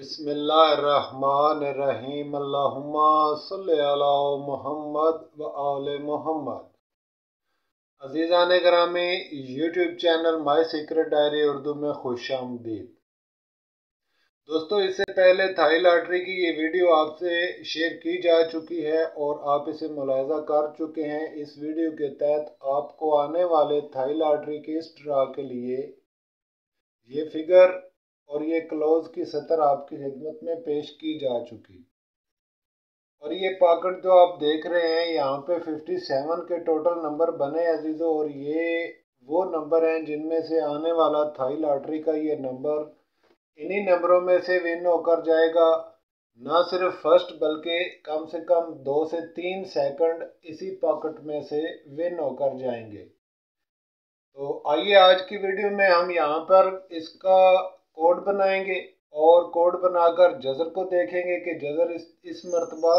बिस्मिल्लाहिर्रहमानिर्रहीम। अल्लाहुम्मा सल्लि अला मुहम्मद व आले मुहम्मद। अज़ीज़ान गिरामी, YouTube channel my secret diary Urdu में खुश आमदीद। दोस्तों, इससे पहले थाई लॉटरी की ये वीडियो आपसे शेयर की जा चुकी है और आप इसे मुलाहिज़ा कर चुके हैं। इस वीडियो के तहत आपको आने वाले थाई लॉटरी के इस ड्रा के लिए ये फिगर और ये क्लोज की सतर आपकी खिदमत में पेश की जा चुकी। और ये पॉकेट जो आप देख रहे हैं, यहाँ पे 57 के टोटल नंबर बने अजीज़ों, और ये वो नंबर हैं जिनमें से आने वाला थाई लॉटरी का ये नंबर इन्हीं नंबरों में से विन होकर जाएगा। ना सिर्फ फर्स्ट बल्कि कम से कम 2 से 3 सेकंड इसी पॉकेट में से विन होकर जाएंगे। तो आइए आज की वीडियो में हम यहाँ पर इसका कोड बनाएंगे और कोड बनाकर जज़र को देखेंगे कि जज़र इस मरतबा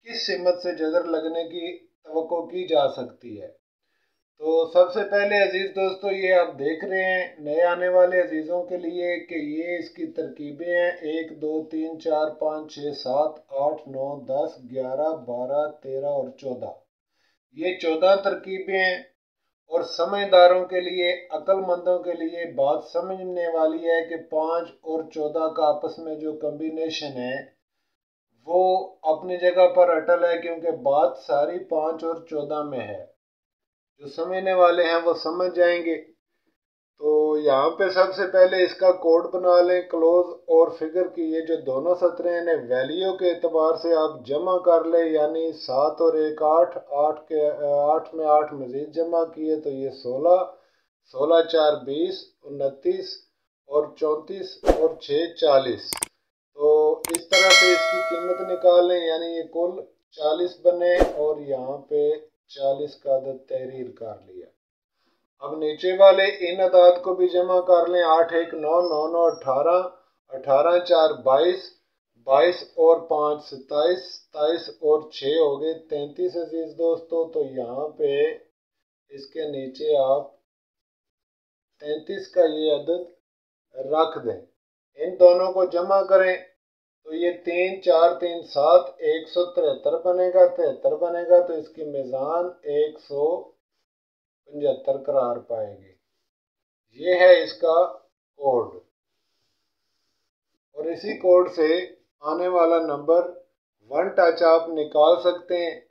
किस सिमत से जज़र लगने की तवक्को की जा सकती है। तो सबसे पहले अजीज़ दोस्तों, ये आप देख रहे हैं नए आने वाले अजीज़ों के लिए कि ये इसकी तरकीबें हैं 1 2 3 4 5 6 7 8 9 10 11 12 13 और 14। ये 14 तरकीबें हैं। और समझदारों के लिए, अक्लमंदों के लिए बात समझने वाली है कि 5 और 14 का आपस में जो कम्बिनेशन है वो अपनी जगह पर अटल है, क्योंकि बात सारी 5 और 14 में है। जो समझने वाले हैं वो समझ जाएंगे। तो यहाँ पे सबसे पहले इसका कोड बना लें। क्लोज और फिगर की ये जो दोनों सतरें हैं, वैल्यू के एतबार से आप जमा कर ले, यानी 7 और 1 8, 8 में 8 मजीद जमा किए तो ये 16, 16 4 20, 29 और 34 और 6 40। तो इस तरह से इसकी कीमत निकालें, यानी ये कुल 40 बने और यहाँ पे 40 का अदद तहरीर कर लिया। अब नीचे वाले इन अदाद को भी जमा कर लें। 8 1 9, 9 9 18, 18 4 22, 22 और 5 27, 27 और 6 हो गए 33 अजीज दोस्तों। तो यहाँ पे इसके नीचे आप 33 का ये अदद रख दें। इन दोनों को जमा करें तो ये 3 4 3 7 173 बनेगा। 73 बनेगा तो इसकी मिजान 175 करार पाएगी। ये है इसका कोड, और इसी कोड से आने वाला नंबर 1 टच आप निकाल सकते हैं।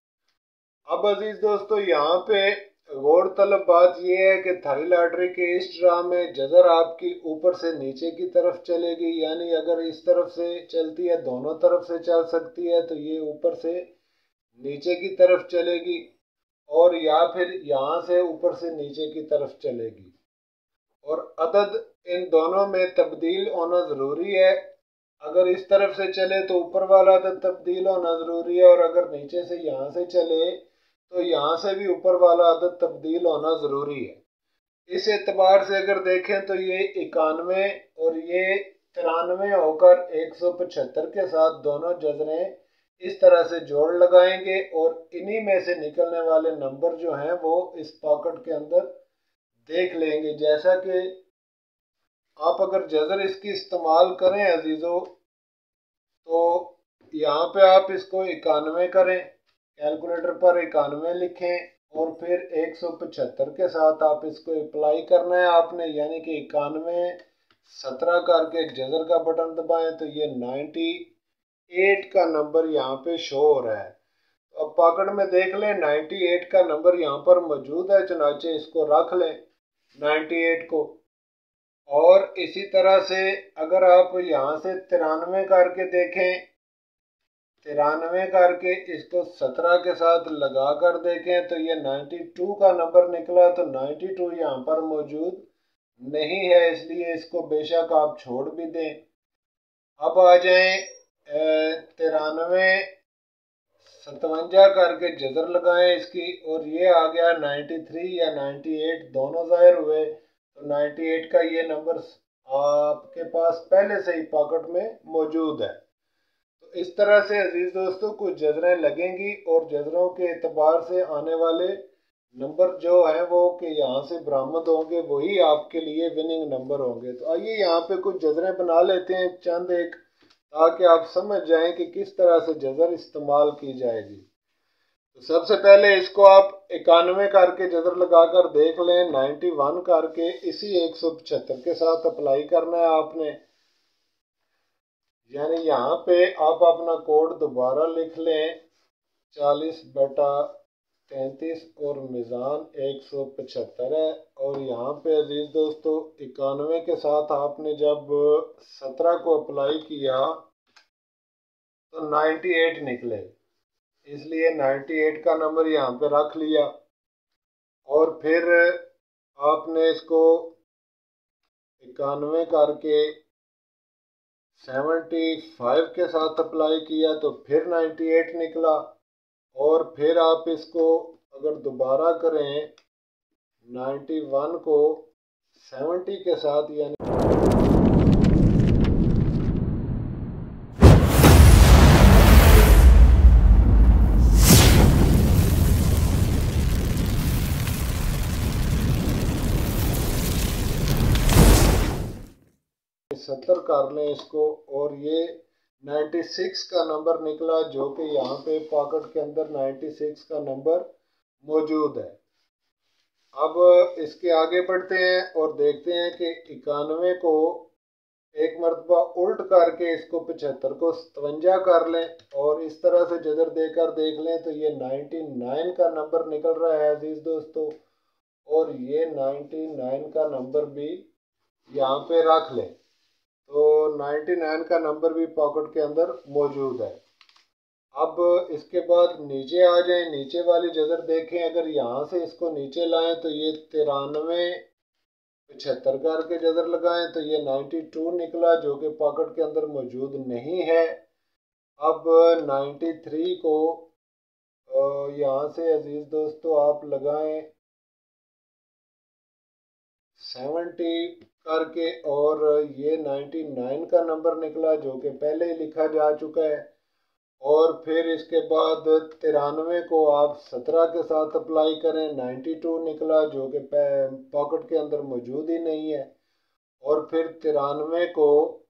अब अजीज दोस्तों, यहाँ पे गौरतलब बात यह है कि थाई लॉटरी के इस ड्रा में जज़र आपकी ऊपर से नीचे की तरफ चलेगी, यानी अगर इस तरफ से चलती है, दोनों तरफ से चल सकती है, तो ये ऊपर से नीचे की तरफ चलेगी, और या फिर यहाँ से ऊपर से नीचे की तरफ चलेगी। और अदद इन दोनों में तब्दील होना ज़रूरी है। अगर इस तरफ से चले तो ऊपर वाला अदद तब्दील होना ज़रूरी है, और अगर नीचे से यहाँ से चले तो यहाँ से भी ऊपर वाला अदद तब्दील होना ज़रूरी है। इस एतबार से अगर देखें तो ये 91 और ये 93 होकर 175 के साथ दोनों जज़रें इस तरह से जोड़ लगाएंगे, और इन्हीं में से निकलने वाले नंबर जो हैं वो इस पॉकेट के अंदर देख लेंगे। जैसा कि आप अगर जज़र इसकी इस्तेमाल करें अजीज़ों, तो यहाँ पे आप इसको 91 करें, कैलकुलेटर पर 91 लिखें और फिर 175 के साथ आप इसको अप्लाई करना है आपने, यानी कि 91 17 करके जज़र का बटन दबाएं तो ये 98 का नंबर यहाँ पे शो हो रहा है। तो अब पॉकेट में देख लें 98 का नंबर यहाँ पर मौजूद है, चुनाचे इसको रख लें 98 को। और इसी तरह से अगर आप यहाँ से 93 करके देखें, 93 करके इसको 17 के साथ लगा कर देखें तो ये 92 का नंबर निकला। तो 92 यहाँ पर मौजूद नहीं है, इसलिए इसको बेशक आप छोड़ भी दें। अब आ जाएं 93 57 करके जज़र लगाएं इसकी, और ये आ गया 93 या 98 दोनों ज़ाहिर हुए। तो 98 का ये नंबर आपके पास पहले से ही पॉकेट में मौजूद है। तो इस तरह से अजीज दोस्तों कुछ जज़रें लगेंगी, और जज़रों के एतबार से आने वाले नंबर जो है वो कि यहाँ से बरामद होंगे, वही आपके लिए विनिंग नंबर होंगे। तो आइए यहाँ पे कुछ जज़रें बना लेते हैं, चंद एक ताकि आप समझ जाएं कि किस तरह से जज़र इस्तेमाल की जाएगी। तो सबसे पहले इसको आप 91 करके जज़र लगाकर देख लें। 91 करके इसी 175 के साथ अप्लाई करना है आपने। यानी यहाँ पे आप अपना कोड दोबारा लिख लें, 40/33 और मीज़ान 175 है। और यहाँ पे अजीज दोस्तों 91 के साथ आपने जब 17 को अप्लाई किया तो 98 निकले, इसलिए 98 का नंबर यहाँ पे रख लिया। और फिर आपने इसको 91 करके 75 के साथ अप्लाई किया तो फिर 98 निकला। और फिर आप इसको अगर दोबारा करें 91 को 70 के साथ, यानी सत्तर कर लें इसको। और ये 96 का नंबर निकला, जो कि यहाँ पे पॉकेट के अंदर 96 का नंबर मौजूद है। अब इसके आगे बढ़ते हैं और देखते हैं कि 91 को एक मरतबा उल्ट करके इसको 75 को 57 कर लें और इस तरह से जज़र देकर देख लें तो ये 99 का नंबर निकल रहा है अजीज दोस्तों। और ये 99 का नंबर भी यहाँ पे रख लें तो 99 का नंबर भी पॉकेट के अंदर मौजूद है। अब इसके बाद नीचे आ जाएं, नीचे वाली जज़र देखें। अगर यहाँ से इसको नीचे लाएं तो ये 93 75 करके जज़र लगाएं तो ये 92 निकला, जो कि पॉकेट के अंदर मौजूद नहीं है। अब 93 को यहाँ से अजीज दोस्तों आप लगाएं 70 करके और ये 99 का नंबर निकला, जो कि पहले ही लिखा जा चुका है। और फिर इसके बाद 93 को आप 17 के साथ अप्लाई करें, 92 निकला, जो कि पॉकेट के अंदर मौजूद ही नहीं है। और फिर 93 को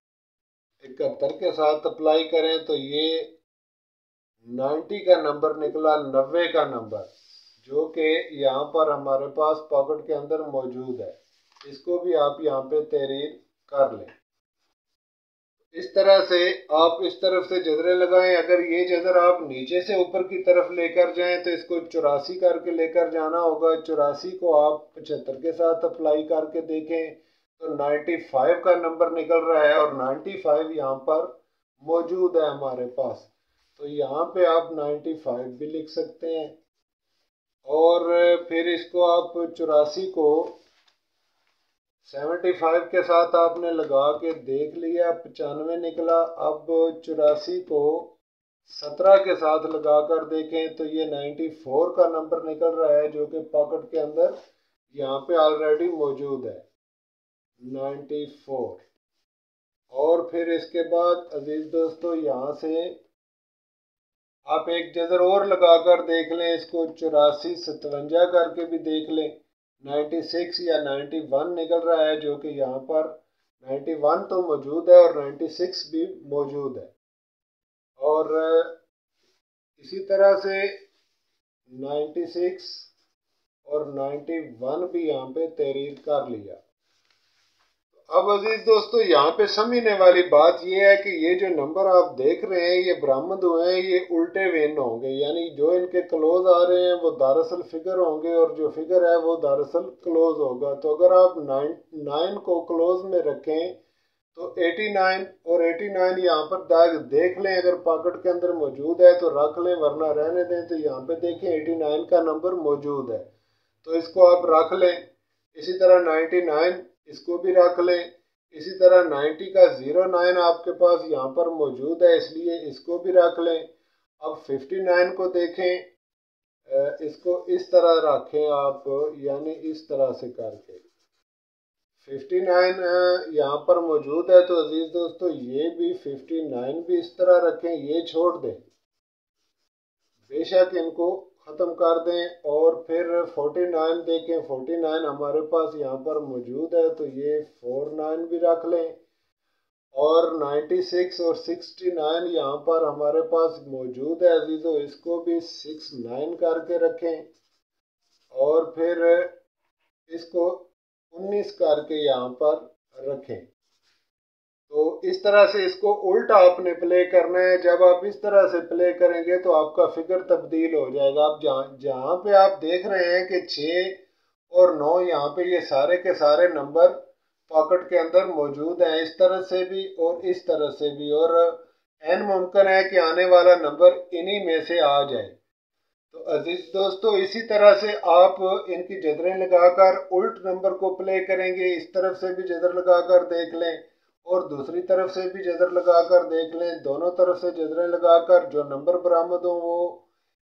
71 के साथ अप्लाई करें तो ये 90 का नंबर निकला, 90 का नंबर, जो कि यहाँ पर हमारे पास पॉकेट के अंदर मौजूद है। इसको भी आप यहाँ पे तहरीर कर लें। इस तरह से आप इस तरफ से जजरे लगाएं। अगर ये जजर आप नीचे से ऊपर की तरफ लेकर जाएं तो इसको 84 करके लेकर जाना होगा। 84 को आप 75 के साथ अप्लाई करके देखें तो 95 का नंबर निकल रहा है और 95 यहाँ पर मौजूद है हमारे पास। तो यहाँ पे आप 95 भी लिख सकते हैं। और फिर इसको आप 84 को 75 के साथ आपने लगा के देख लिया, 95 निकला। अब 84 को 17 के साथ लगाकर देखें तो ये 94 का नंबर निकल रहा है, जो कि पॉकेट के अंदर यहाँ पे ऑलरेडी मौजूद है, 94। और फिर इसके बाद अजीज दोस्तों यहाँ से आप एक जजर और लगाकर देख लें, इसको 84 57 करके भी देख लें। 96 या 91 निकल रहा है, जो कि यहाँ पर 91 तो मौजूद है और 96 भी मौजूद है। और इसी तरह से 96 और 91 भी यहाँ पे तहरीर कर लिया। अब अजीज दोस्तों यहाँ पे समझने वाली बात यह है कि ये जो नंबर आप देख रहे हैं ये बरामद हुए हैं, ये उल्टे वेन होंगे, यानी जो इनके क्लोज आ रहे हैं वो दरअसल फिगर होंगे और जो फिगर है वो दरअसल क्लोज होगा। तो अगर आप 9 को क्लोज में रखें तो 89 और 89 यहाँ पर देख लें, अगर पॉकेट के अंदर मौजूद है तो रख लें वरना रहने दें। तो यहाँ पे देखें 89 का नंबर मौजूद है तो इसको आप रख लें। इसी तरह 99 इसको भी रख लें। इसी तरह 90 का 09 आपके पास यहाँ पर मौजूद है, इसलिए इसको भी रख लें। अब 59 को देखें, इसको इस तरह रखें आप, यानी इस तरह से करके 59 यहाँ पर मौजूद है। तो अजीज दोस्तों ये भी 59 भी इस तरह रखें, ये छोड़ दें, बेशक इनको ख़त्म कर दें। और फिर 49 देखें, 49 हमारे पास यहाँ पर मौजूद है तो ये 49 भी रख लें। और 96 और 69 यहाँ पर हमारे पास मौजूद है अजीज़ों, इसको भी 69 करके रखें और फिर इसको 19 करके यहाँ पर रखें। तो इस तरह से इसको उल्टा आपने प्ले करना है। जब आप इस तरह से प्ले करेंगे तो आपका फिगर तब्दील हो जाएगा। आप जहाँ जहाँ पे आप देख रहे हैं कि 6 और 9 यहाँ पे ये सारे के सारे नंबर पॉकेट के अंदर मौजूद हैं, इस तरह से भी और इस तरह से भी, और एन मुमकिन है कि आने वाला नंबर इन्हीं में से आ जाए। तो अजीज दोस्तों, इसी तरह से आप इनकी जदरें लगाकर उल्ट नंबर को प्ले करेंगे। इस तरफ से भी जदर लगाकर देख लें और दूसरी तरफ से भी जदर लगाकर देख लें। दोनों तरफ से जदरें लगाकर जो नंबर बरामद हो वो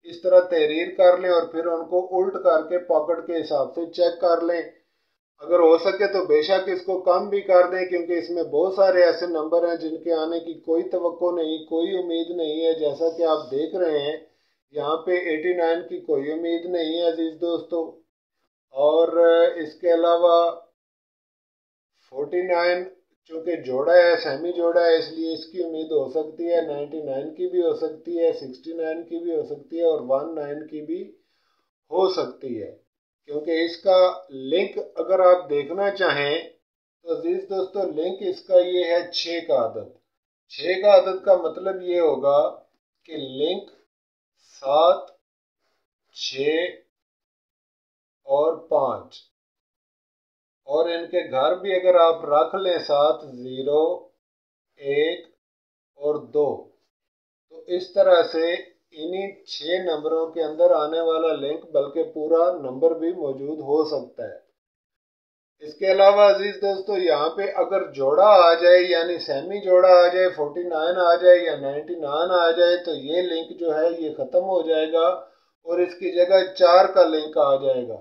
इस तरह तहरीर कर लें और फिर उनको उल्ट करके पॉकेट के हिसाब से चेक कर लें। अगर हो सके तो बेशक इसको कम भी कर दें, क्योंकि इसमें बहुत सारे ऐसे नंबर हैं जिनके आने की कोई तवक्को नहीं, कोई उम्मीद नहीं है। जैसा कि आप देख रहे हैं यहाँ पे 89 की कोई उम्मीद नहीं है अजीज दोस्तों। और इसके अलावा 49 चूँकि जोड़ा है, सेमी जोड़ा है, इसलिए इसकी उम्मीद हो सकती है। 99 की भी हो सकती है, 69 की भी हो सकती है और 19 की भी हो सकती है, क्योंकि इसका लिंक अगर आप देखना चाहें तो अजीज दोस्तों लिंक इसका ये है 6 का आदत। 6 का आदत का मतलब ये होगा कि लिंक 7, 6 और 5, और इनके घर भी अगर आप रख लें 7, 0, 1 और 2, तो इस तरह से इन्हीं 6 नंबरों के अंदर आने वाला लिंक बल्कि पूरा नंबर भी मौजूद हो सकता है। इसके अलावा अजीज दोस्तों यहाँ पे अगर जोड़ा आ जाए, यानी सेमी जोड़ा आ जाए, 49 आ जाए या 99 आ जाए, तो ये लिंक जो है ये ख़त्म हो जाएगा और इसकी जगह 4 का लिंक आ जाएगा।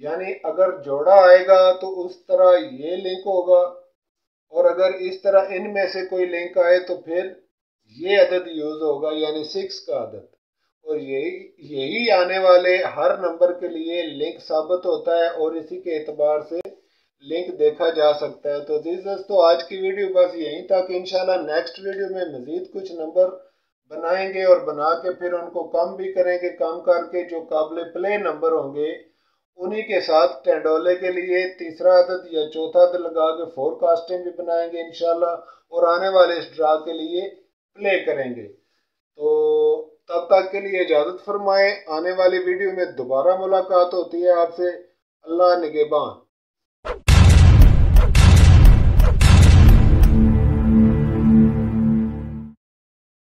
यानी अगर जोड़ा आएगा तो उस तरह ये लिंक होगा, और अगर इस तरह इनमें से कोई लिंक आए तो फिर ये अदद यूज़ होगा, यानी 6 का अदद। और यही आने वाले हर नंबर के लिए लिंक साबित होता है और इसी के एतबार से लिंक देखा जा सकता है। तो दोस्तों आज की वीडियो बस यहीं तक। इंशाल्लाह नेक्स्ट वीडियो में मज़ीद कुछ नंबर बनाएंगे और बना के फिर उनको कम भी करेंगे। कम करके जो काबिल प्ले नंबर होंगे उन्हीं के साथ टेंडोले के लिए तीसरा अदद या चौथा अदद लगा के फोरकास्टिंग भी बनाएंगे इंशाल्लाह, और आने वाले इस ड्रा के लिए प्ले करेंगे। तो तब तक के लिए इजाज़त फरमाएं। आने वाली वीडियो में दोबारा मुलाकात होती है आपसे। अल्लाह निगहबान।